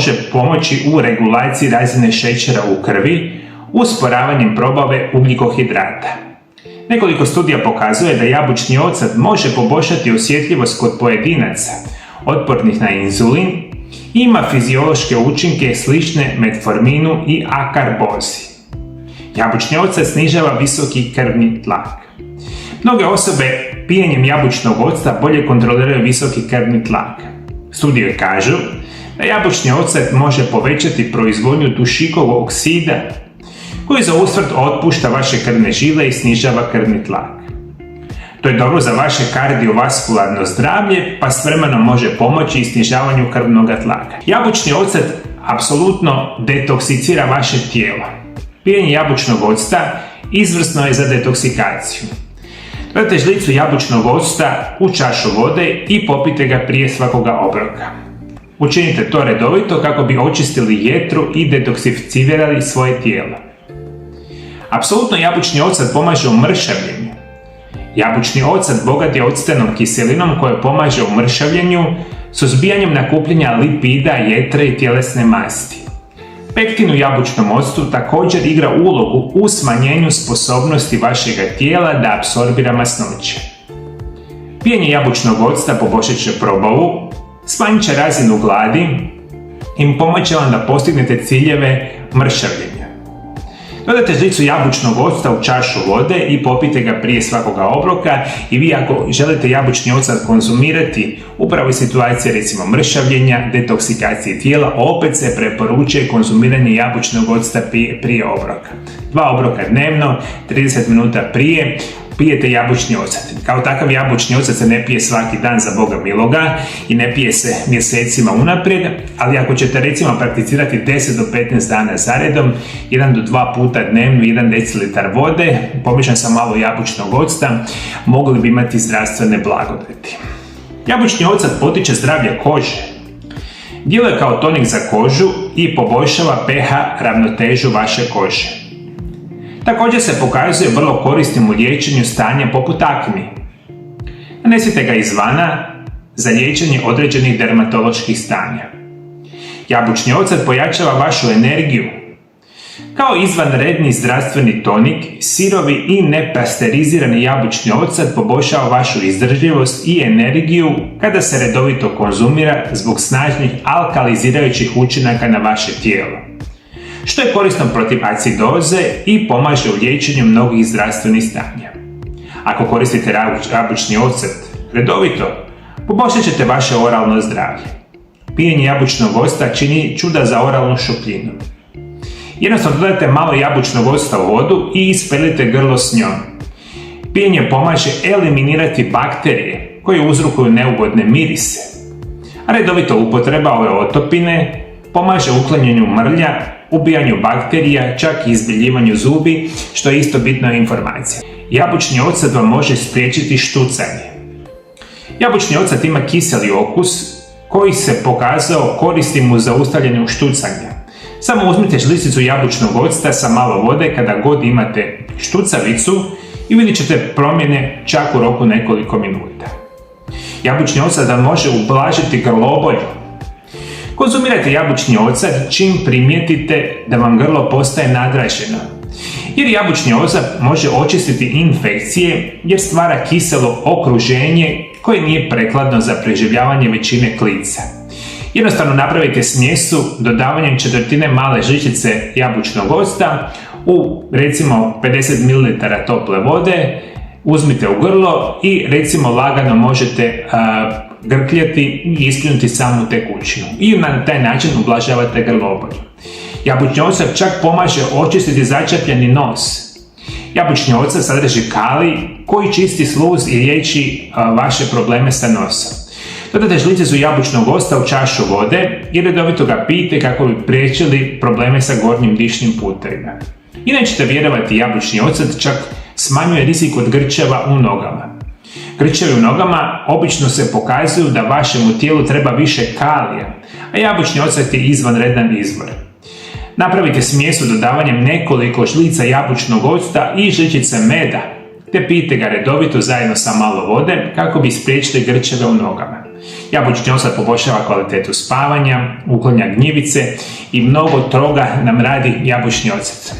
može pomoći u regulaciji razine šećera u krvi, usporavanjem probave ugljikohidrata. Nekoliko studija pokazuje da jabučni ocet može poboljšati osjetljivost kod pojedinaca otpornih na inzulin i ima fiziološke učinke slične metforminu i akarbozi. Jabučni ocet snižava visoki krvni tlak. Mnoge osobe pijenjem jabučnog octa bolje kontroliraju visoki krvni tlak. Studije kažu da jabučni ocet može povećati proizvodnju dušikovog oksida koji za uzvrat otpušta vaše krvne žile i snižava krvni tlak. To je dobro za vaše kardiovaskularno zdravlje, pa s vremenom može pomoći i snižavanju krvnog tlaka. Jabučni ocet apsolutno detoksicira vaše tijelo. Pijenje jabučnog octa izvrsno je za detoksikaciju. Dodajte žlicu jabučnog octa u čašu vode i popijte ga prije svakoga obroka. Učinite to redovito kako bi očistili jetru i detoksificirali svoje tijelo. Apsolutno jabučni ocet pomaže u mršavljenju. Jabučni ocet bogat je octenom kiselinom koja pomaže u mršavljenju, suzbijanjem nakupljanja lipida, jetre i tjelesne masti. Pektin u jabučnom octu također igra ulogu u smanjenju sposobnosti vašega tijela da apsorbira masnoće. Pijenje jabučnog octa poboljšat će probavu, smanjit će razinu gladi i pomoći vam da postignete ciljeve mršavljenja. Dodajte žlicu jabučnog octa u čašu vode i popijte ga prije svakoga obroka i vi ako želite jabučni ocet konzumirati upravo u situaciji recimo mršavljenja, detoksikacije tijela, opet se preporučuje konzumiranje jabučnog octa prije obroka. 2 obroka dnevno, 30 minuta prije, pijete jabučni ocet. Kao takav jabučni ocet se ne pije svaki dan za Boga miloga i ne pije se mjesecima unaprijed, ali ako ćete recimo prakticirati 10 do 15 dana zaredom, 1 do 2 puta dnevno, 1 decilitar vode, pomiješan sa malo jabučnog octa, mogli bi imati zdravstvene blagodati. Jabučni ocet potiče zdravlje kože. Djeluje kao tonik za kožu i poboljšava pH ravnotežu vaše kože. Također se pokazuje vrlo korisnim u liječenju stanja poput akni. Nanesite ga izvana za liječenje određenih dermatoloških stanja. Jabučni ocet pojačava vašu energiju. Kao izvanredni zdravstveni tonik, sirovi i nepasterizirani jabučni ocet poboljšava vašu izdržljivost i energiju kada se redovito konzumira zbog snažnih alkalizirajućih učinaka na vaše tijelo, što je korisno protiv acidoze i pomaže u liječenju mnogih zdravstvenih stanja. Ako koristite jabučni ocet redovito, poboljšat ćete vaše oralno zdravlje. Pijenje jabučnog octa čini čuda za oralnu šupljinu. Jednostavno dodajte malo jabučnog octa u vodu i ispeljite grlo s njom. Pijenje pomaže eliminirati bakterije koje uzrokuju neugodne mirise. A redovito upotreba ove otopine pomaže uklanjanju mrlja, ubijanju bakterija, čak i izbjeljivanju zubi, što je isto bitna informacija. Jabučni ocet vam može spriječiti štucanje. Jabučni ocet ima kiseli okus koji se pokazao korisnim u zaustavljanju štucanja. Samo uzmite žlicicu jabučnog octa sa malo vode kada god imate štucavicu i vidjet ćete promjene čak u roku nekoliko minuta. Jabučni ocet vam može ublažiti grlobolju. Konzumirajte jabučni ocet čim primijetite da vam grlo postaje nadraženo, jer jabučni ocet može očistiti infekcije jer stvara kiselo okruženje koje nije prikladno za preživljavanje većine klica. Jednostavno napravite smjesu dodavanjem 1/4 male žličice jabučnog octa u recimo 50 ml tople vode, uzmite u grlo i recimo lagano možete grkljati i ispljunuti samu tekućinu i na taj način ublažavate grlobolju. Jabučni ocet čak pomaže očistiti začepljeni nos. Jabučni ocet sadrži kalij koji čisti sluz i liječi vaše probleme sa nosom. Dodajte žličicu jabučnog octa u čašu vode i redovito ga pijte kako bi spriječili probleme sa gornjim dišnim putevima. I nećete vjerovati, jabučni ocet čak smanjuje rizik od grčeva u nogama. Grčevi u nogama obično se pokazuju da vašemu tijelu treba više kalija, a jabučni ocet je izvanredan izvor. Napravite smjesu dodavanjem nekoliko žlica jabučnog octa i žličice meda, te pijte ga redovito zajedno sa malo vode kako bi spriječili grčeve u nogama. Jabučni ocet poboljšava kvalitetu spavanja, uklanja gnjivice i mnogo toga nam radi jabučni ocet.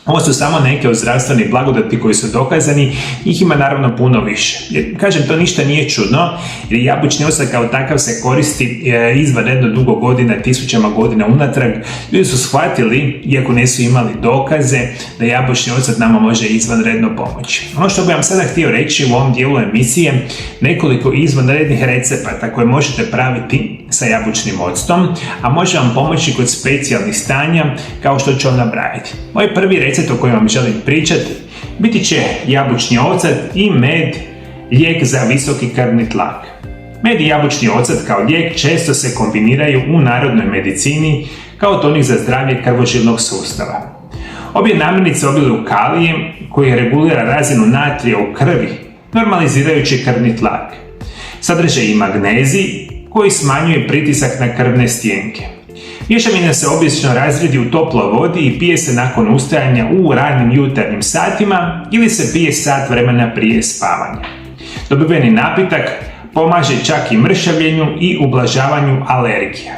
Ovo su samo neke od zdravstvenih blagodati koji su dokazani, njih ima naravno puno više. Jer, kažem, to ništa nije čudno, jer jabučni ocet kao takav se koristi izvanredno dugo godina, tisućama godina unatrag. Ljudi su shvatili, iako nisu imali dokaze, da jabučni ocet nama može izvanredno pomoći. Ono što bih vam sada htio reći u ovom dijelu emisije, nekoliko izvanrednih recepata koje možete praviti sa jabučnim octom, a može vam pomoći kod specijalnih stanja, kao što ću vam nabrajati. Moj prvi recept o kojem vam želim pričati biti će jabučni ocet i med, lijek za visoki krvni tlak. Med i jabučni ocet kao lijek često se kombiniraju u narodnoj medicini kao tonik za zdravlje krvožilnog sustava. Obje namirnice obiluju kalijem koji regulira razinu natrija u krvi, normalizirajući krvni tlak. Sadrže i magnezij koji smanjuje pritisak na krvne stijenke. Mješavina se obično razredi u toploj vodi i pije se nakon ustajanja u ranim jutarnjim satima ili se pije sat vremena prije spavanja. Dobiveni napitak pomaže čak i mršavljenju i ublažavanju alergija.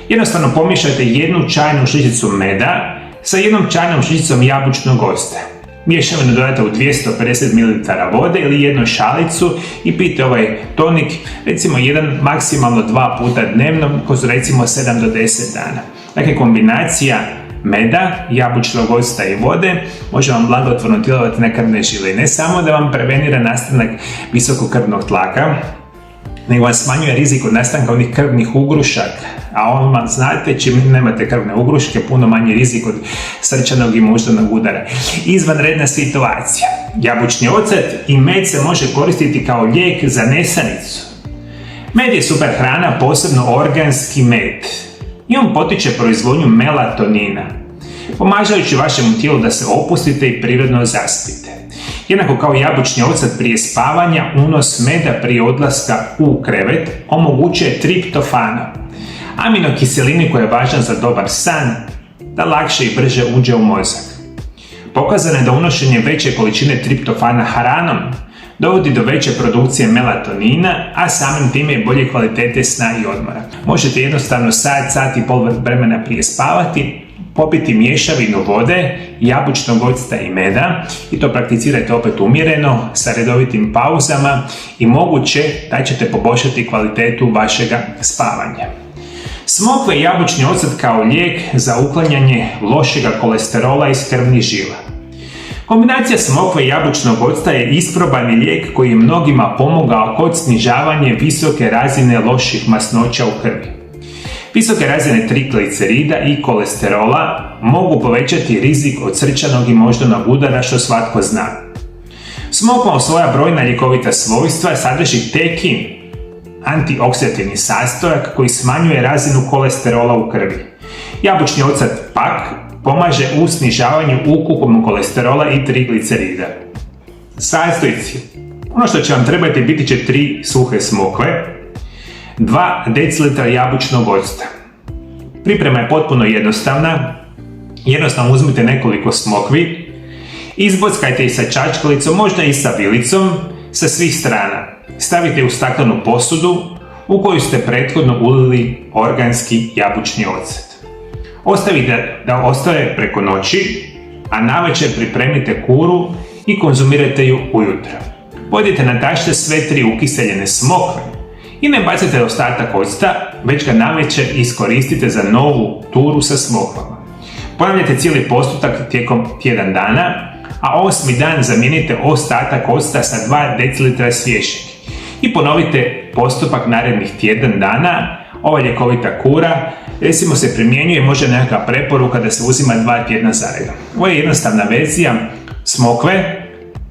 Jednostavno pomiješajte 1 čajnu žličicu meda sa 1 čajnom žličicom jabučnog octa. Mješavinu dodajte u 250 ml vode ili 1 šalicu i pijte ovaj tonik recimo 1, maksimalno 2 puta dnevno, kroz recimo 7 do 10 dana. Dakle, kombinacija meda, jabučnog octa i vode može vam blagotvorno djelovati na krvne žile. Ne samo da vam prevenira nastanak visokog krvnog tlaka, nego vam smanjuje rizik od nastanka onih krvnih ugrušaka, a on znate, čim nemate krvne ugruške, puno manji rizik od srčanog i moždanog udara. Izvanredna situacija. Jabučni ocet i med se može koristiti kao lijek za nesanicu. Med je super hrana, posebno organski med. I on potiče proizvodnju melatonina, pomažujući vašem tijelu da se opustite i prirodno zaspite. Jednako kao jabučni ocet prije spavanja, unos meda prije odlaska u krevet omogućuje triptofan, aminokiselini koja je važna za dobar san, da lakše i brže uđe u mozak. Pokazano je da unošenje veće količine triptofana hranom dovodi do veće produkcije melatonina, a samim time i bolje kvalitete sna i odmora. Možete jednostavno sat i pol vremena prije spavati popiti mješavinu vode, jabučnog octa i meda i to prakticirajte opet umjereno, sa redovitim pauzama i moguće da ćete poboljšati kvalitetu vašega spavanja. Smokva i jabučni ocet kao lijek za uklanjanje lošega kolesterola iz krvnih žila. Kombinacija smokve i jabučnog octa je isprobani lijek koji je mnogima pomogao kod snižavanja visoke razine loših masnoća u krvi. Visoke razine triglicerida i kolesterola mogu povećati rizik od srčanog i moždanog udara, što svatko zna. Smokva u svoja brojna ljekovita svojstva sadrži tekin, antioksidativni sastojak koji smanjuje razinu kolesterola u krvi. Jabučni ocet pak pomaže u snižavanju ukupnog kolesterola i triglicerida. Sastojci. Ono što će vam trebati biti će 3 suhe smokve, 2 decilitra jabučnog octa. Priprema je potpuno jednostavna. Jednostavno uzmite nekoliko smokvi, izbockajte ih sa čačkalicom, možda i sa vilicom, sa svih strana. Stavite u staklenu posudu u koju ste prethodno ulili organski jabučni ocet. Ostavite da ostane preko noći, a navečer pripremite kuru i konzumirajte ju ujutro. Pojedite na tašče sve 3 ukiseljene smokve i ne bacite ostatak octa, već ga navečer iskoristite za novu turu sa smokvama. Ponavljajte cijeli postupak tijekom tjedan dana, a 8. dan zamijenite ostatak octa sa 2 decilitra svježeg. I ponovite postupak narednih tjedan dana. Ova ljekovita kura recimo se primjenjuje, može nekakva preporuka da se uzima 2 tjedna za redom. Ovo je jednostavna verzija. Smokve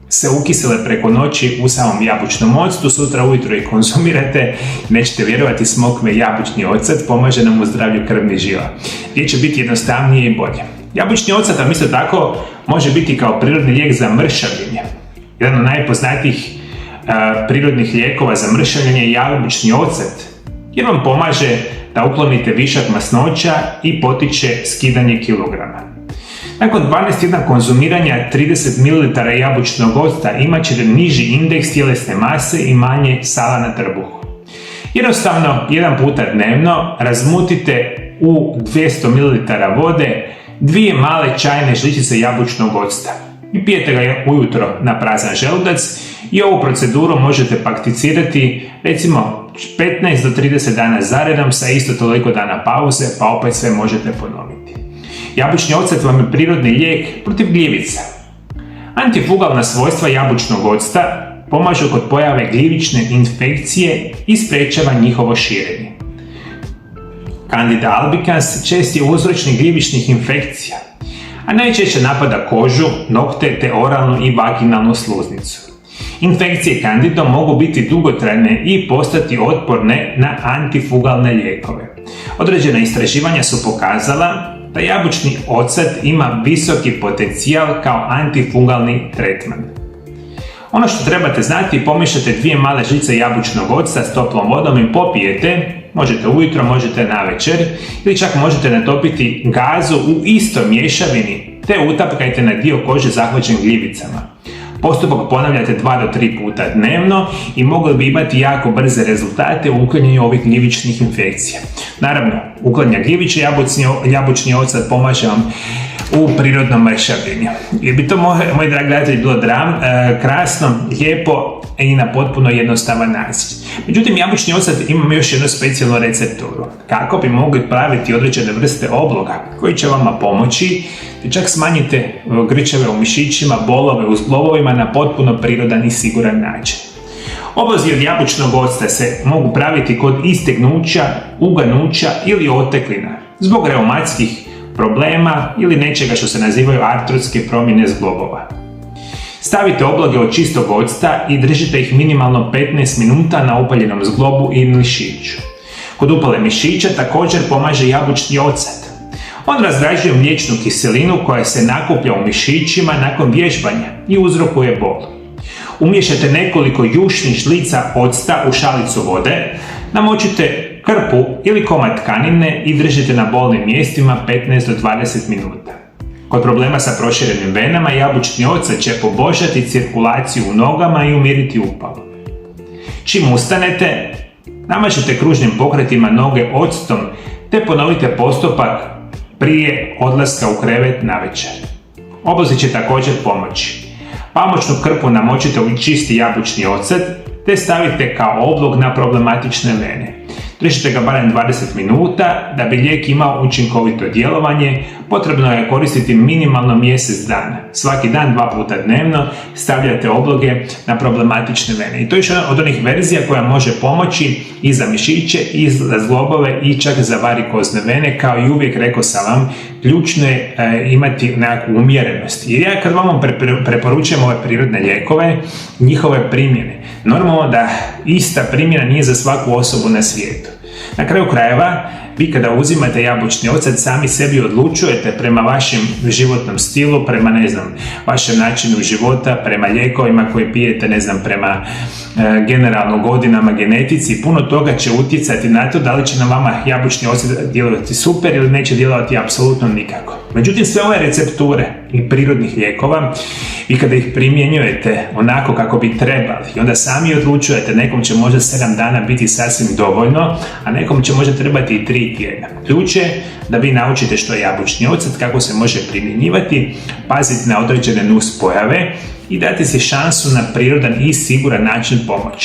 se ukisele preko noći u samom jabučnom octu, sutra ujutro ih konzumirate, nećete vjerovati, smokve i jabučni ocet pomaže nam u zdravlju krvnih žila. Gdje će biti jednostavnije i bolje. Jabučni ocet vam isto tako može biti kao prirodni lijek za mršavljenje. Jedan od najpoznatijih prirodnih lijekova za mršavljenje je jabučni ocet, jer vam pomaže da uklonite višak masnoća i potiče skidanje kilograma. Nakon 12 tjedna konzumiranja 30 ml jabučnog octa imat ćete niži indeks tjelesne mase i manje sala na trbuhu. Jednostavno, jedan puta dnevno razmutite u 200 ml vode 2 male čajne žličice jabučnog octa i pijete ga ujutro na prazan želudac i ovu proceduru možete prakticirati recimo 15 do 30 dana zaredom sa isto toliko dana pauze, pa opet sve možete ponoviti. Jabučni ocet vam je prirodni lijek protiv gljivica. Antifugalna svojstva jabučnog octa pomažu kod pojave gljivične infekcije i sprečava njihovo širenje. Candida albicans čest je uzročnik gljivičnih infekcija, a najčešće napada kožu, nokte te oralnu i vaginalnu sluznicu. Infekcije candidom mogu biti dugotrajne i postati otporne na antifugalne lijekove. Određena istraživanja su pokazala da jabučni ocet ima visoki potencijal kao antifungalni tretman. Ono što trebate znati, pomiješate 2 male žlice jabučnog octa s toplom vodom i popijete, možete ujutro, možete navečer, ili čak možete natopiti gazu u istoj mješavini te utapkajte na dio kože zahvaćen gljivicama. Postupak ponavljate 2 do 3 puta dnevno i mogli bi imati jako brze rezultate u uklanjanju ovih gljivičnih infekcija. Naravno, uklanja gljiviće, jabučni ocet pomaže vam u prirodnom mršavljenju. Jer bi to, moji dragi gledatelji, bilo krasno, lijepo i na potpuno jednostavan način. Međutim, jabučni ocet ima još jednu specijalnu recepturu. Kako bi mogli praviti određene vrste obloga koji će vama pomoći, te čak smanjite grčeve u mišićima, bolove u zglobovima na potpuno prirodan i siguran način. Oblozi od jabučnog octa se mogu praviti kod istegnuća, uganuća ili oteklina, zbog reumatskih problema ili nečega što se nazivaju artrotske promjene zglobova. Stavite obloge od čistog octa i držite ih minimalno 15 minuta na upaljenom zglobu i mišiću. Kod upale mišića također pomaže jabučni ocet. On razgrađuje mliječnu kiselinu koja se nakuplja u mišićima nakon vježbanja i uzrokuje bol. Umiješate nekoliko jušnih žlica octa u šalicu vode, namočite krpu ili komad tkanine i držite na bolnim mjestima 15 do 20 minuta. Kod problema sa proširenim venama, jabučni ocet će poboljšati cirkulaciju u nogama i umiriti upalu. Čim ustanete, namažite kružnim pokretima noge octom te ponovite postupak prije odlaska u krevet navečer. Oblozi će također pomoći. Pamučnu krpu namočite u čisti jabučni ocet te stavite kao oblog na problematične vene. Držite ga barem 20 minuta. Da bi lijek imao učinkovito djelovanje, potrebno je koristiti minimalno mjesec dana. Svaki dan 2 puta dnevno stavljate obloge na problematične vene. I to je još od onih verzija koja može pomoći i za mišiće, i za zglobove, i čak za varikozne vene. Kao i uvijek rekao sam vam, ključno je imati nekakvu umjerenost. Jer ja kad vam preporučujem ove prirodne lijekove, njihove primjene, normalno da ista primjena nije za svaku osobu na svijetu. Na kraju krajeva, vi kada uzimate jabučni ocet, sami sebi odlučujete prema vašem životnom stilu, prema, vašem načinu života, prema lijekovima koje pijete, prema generalno godinama, genetici. Puno toga će utjecati na to da li će na vama jabučni ocet djelovati super ili neće djelovati apsolutno nikako. Međutim, sve ove recepture i prirodnih lijekova, vi kada ih primjenjujete onako kako bi trebali i onda sami odlučujete, nekom će možda 7 dana biti sasvim dovoljno, a nekom će možda trebati i 3 tjedna. Ključ je da vi naučite što je jabučni ocet, kako se može primjenjivati, paziti na određene nuspojave i dati si šansu na prirodan i siguran način pomoći.